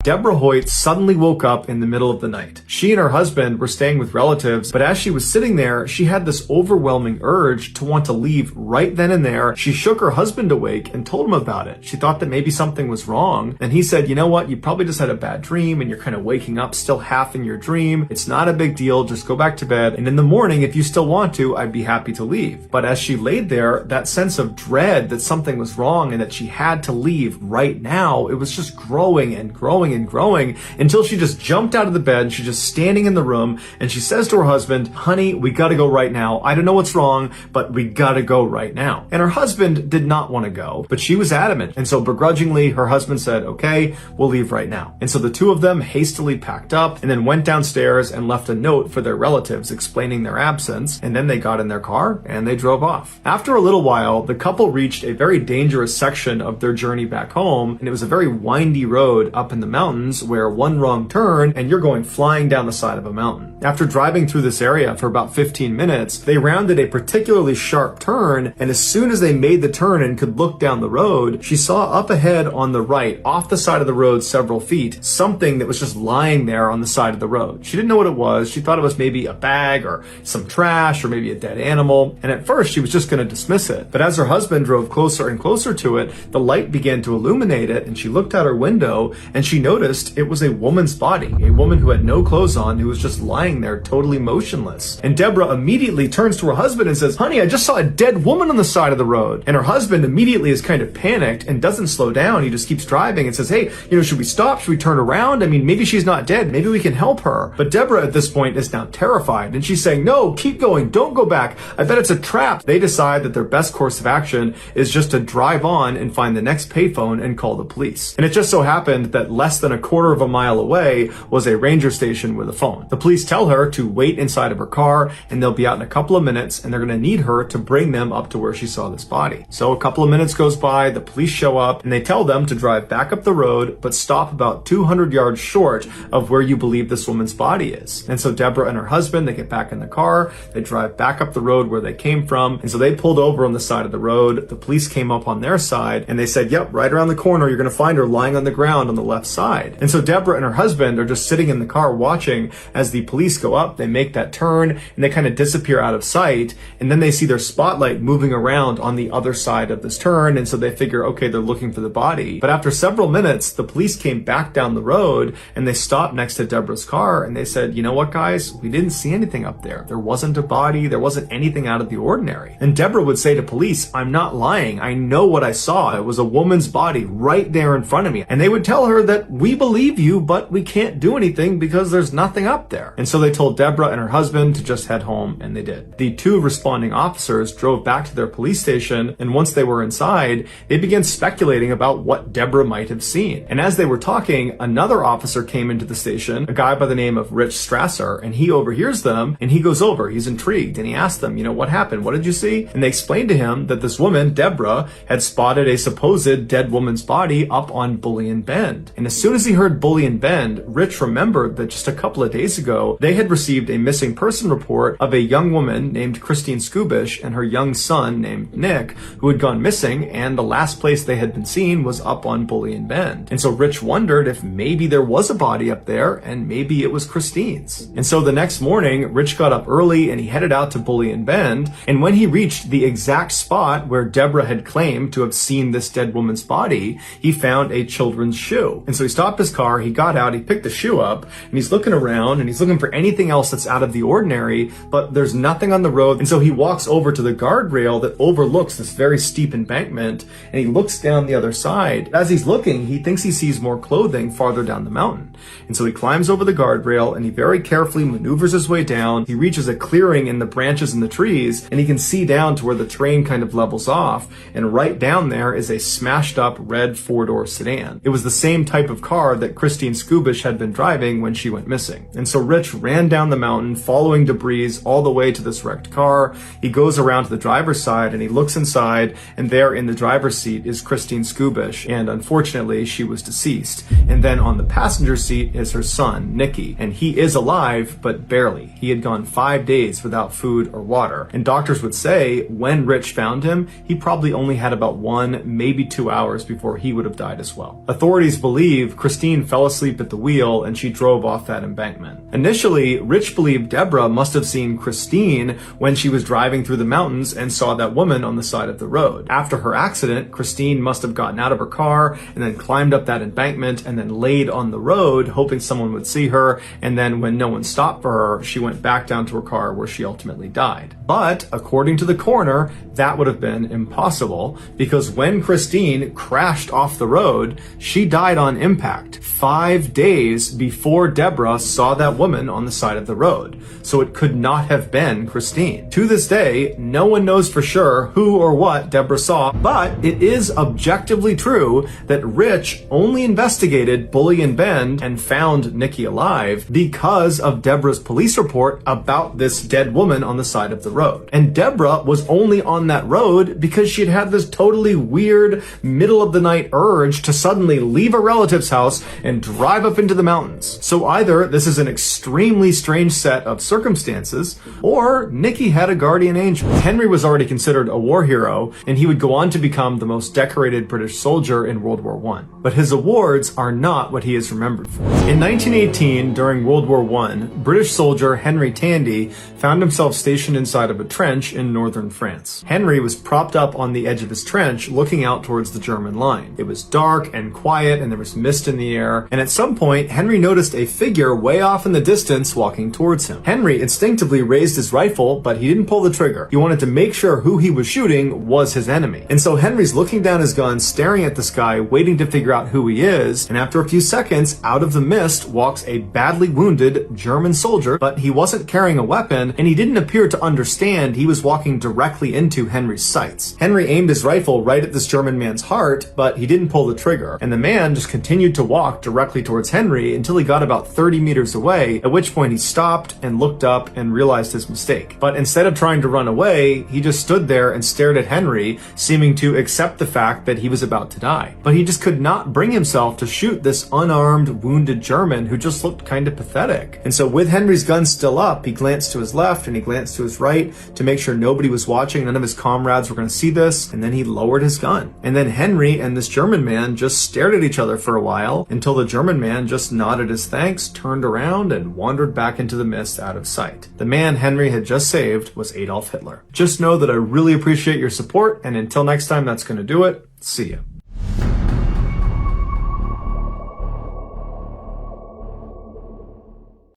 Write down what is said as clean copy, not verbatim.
Deborah Hoyt suddenly woke up in the middle of the night. She and her husband were staying with relatives, but as she was sitting there, she had this overwhelming urge to want to leave right then and there. She shook her husband awake and told him about it. She thought that maybe something was wrong, and he said, you know what, you probably just had a bad dream and you're kind of waking up still half in your dream. It's not a big deal, just go back to bed, and in the morning, if you still want to, I'd be happy to leave. But as she laid there, that sense of dread that something was wrong and that she had to leave right now, it was just growing and growing and growing until she just jumped out of the bed and she's just standing in the room and she says to her husband, honey, we gotta go right now. I don't know what's wrong, but we gotta go right now. And her husband did not want to go, but she was adamant. And so begrudgingly, her husband said, okay, we'll leave right now. And so the two of them hastily packed up and then went downstairs and left a note for their relatives explaining their absence. And then they got in their car and they drove off. After a little while, the couple reached a very dangerous section of their journey back home. And it was a very windy road up in the mountains where one wrong turn and you're going flying down the side of a mountain. After driving through this area for about 15 minutes, they rounded a particularly sharp turn, and as soon as they made the turn and could look down the road, she saw up ahead on the right, off the side of the road several feet, something that was just lying there on the side of the road. She didn't know what it was. She thought it was maybe a bag or some trash or maybe a dead animal, and at first she was just going to dismiss it. But as her husband drove closer and closer to it, the light began to illuminate it, and she looked out her window and she noticed it was a woman's body, a woman who had no clothes on, who was just lying there totally motionless. And Deborah immediately turns to her husband and says, honey, I just saw a dead woman on the side of the road. And her husband immediately is kind of panicked and doesn't slow down. He just keeps driving and says, hey, should we stop? Should we turn around? I mean, maybe she's not dead. Maybe we can help her. But Deborah at this point is now terrified and she's saying, no, keep going. Don't go back. I bet it's a trap. They decide that their best course of action is just to drive on and find the next payphone and call the police. And it just so happened that less than a quarter of a mile away was a ranger station with a phone. The police tell her to wait inside of her car and they'll be out in a couple of minutes and they're going to need her to bring them up to where she saw this body. So a couple of minutes goes by, the police show up and they tell them to drive back up the road but stop about 200 yards short of where you believe this woman's body is. And so Deborah and her husband, they get back in the car, they drive back up the road where they came from, and so they pulled over on the side of the road. The police came up on their side and they said, yep, right around the corner you're going to find her lying on the ground on the left side. And so Deborah and her husband are just sitting in the car watching as the police go up, they make that turn and they kind of disappear out of sight, and then they see their spotlight moving around on the other side of this turn, and so they figure, okay, they're looking for the body. But after several minutes, the police came back down the road and they stopped next to Deborah's car and they said, you know what, guys, we didn't see anything up there. There wasn't a body, there wasn't anything out of the ordinary. And Deborah would say to police, I'm not lying, I know what I saw. It was a woman's body right there in front of me. And they would tell her that we believe you, but we can't do anything because there's nothing up there. And so they told Deborah and her husband to just head home, and they did. The two responding officers drove back to their police station, and once they were inside, they began speculating about what Deborah might have seen. And as they were talking, another officer came into the station, a guy by the name of Rich Strasser, and he overhears them, and he goes over, he's intrigued, and he asks them, what happened? What did you see? And they explained to him that this woman, Deborah, had spotted a supposed dead woman's body up on Bullion Bend. And as soon as he heard Bullion Bend, Rich remembered that just a couple of days ago, they had received a missing person report of a young woman named Christine Skubish and her young son named Nick, who had gone missing, and the last place they had been seen was up on Bullion Bend. And so Rich wondered if maybe there was a body up there, and maybe it was Christine's. And so the next morning, Rich got up early and he headed out to Bullion Bend, and when he reached the exact spot where Deborah had claimed to have seen this dead woman's body, he found a children's shoe. And so he stopped his car, he got out, he picked the shoe up, and he's looking around and he's looking for anything else that's out of the ordinary, but there's nothing on the road. And so he walks over to the guardrail that overlooks this very steep embankment, and he looks down the other side. As he's looking, he thinks he sees more clothing farther down the mountain. And so he climbs over the guardrail and he very carefully maneuvers his way down. He reaches a clearing in the branches and the trees, and he can see down to where the terrain kind of levels off. And right down there is a smashed up red 4-door sedan. It was the same type of car that Christine Skubish had been driving when she went missing. And so Rich ran down the mountain, following debris all the way to this wrecked car. He goes around to the driver's side and he looks inside, and there in the driver's seat is Christine Skubish, and unfortunately she was deceased. And then on the passenger seat is her son, Nicky, and he is alive, but barely. He had gone 5 days without food or water. And doctors would say when Rich found him, he probably only had about 1, maybe 2 hours before he would have died as well. Authorities believe believe Christine fell asleep at the wheel and she drove off that embankment. Initially, Rich believed Deborah must have seen Christine when she was driving through the mountains and saw that woman on the side of the road. After her accident, Christine must have gotten out of her car and then climbed up that embankment and then laid on the road, hoping someone would see her, and then when no one stopped for her, she went back down to her car where she ultimately died. But, according to the coroner, that would have been impossible, because when Christine crashed off the road, she died on impact 5 days before Deborah saw that woman on the side of the road. So it could not have been Christine. To this day, no one knows for sure who or what Deborah saw, but it is objectively true that Rich only investigated Bully and Bend and found Nikki alive because of Deborah's police report about this dead woman on the side of the road. And Deborah was only on that road because she'd had this totally weird middle of the night urge to suddenly leave a relative's house and drive up into the mountains. So either this is an extremely strange set of circumstances, or Nikki had a guardian angel. Henry was already considered a war hero, and he would go on to become the most decorated British soldier in World War I. But his awards are not what he is remembered for. In 1918, during World War I, British soldier Henry Tandy found himself stationed inside of a trench in northern France. Henry was propped up on the edge of his trench looking out towards the German line. It was dark and quiet and there was mist in the air, and at some point Henry noticed a figure way off in the distance walking towards him. Henry instinctively raised his rifle, but he didn't pull the trigger. He wanted to make sure who he was shooting was his enemy. And so Henry's looking down his gun, staring at this guy, waiting to figure out who he is, and after a few seconds, out of the mist walks a badly wounded German soldier, but he wasn't carrying a weapon, and he didn't appear to understand he was walking directly into Henry's sights. Henry aimed his rifle right at this German man's heart, but he didn't pull the trigger, and the man just continued to walk directly towards Henry until he got about 30 meters away, at which point he stopped and looked up and realized his mistake. But instead of trying to run away, he just stood there and stared at Henry, seeming to accept the fact that he was about to die. But he just could not bring himself to shoot this unarmed, wounded German who just looked kind of pathetic. And so with Henry's gun still up, he glanced to his left and he glanced to his right to make sure nobody was watching, none of his comrades were going to see this, and then he lowered his gun. And then Henry and this German man just stared at each other for a while until the German man just nodded his thanks, turned around, and wandered back into the mist out of sight. The man Henry had just saved was Adolf Hitler. Just know that I really appreciate your support, and until next time, that's going to do it. See ya.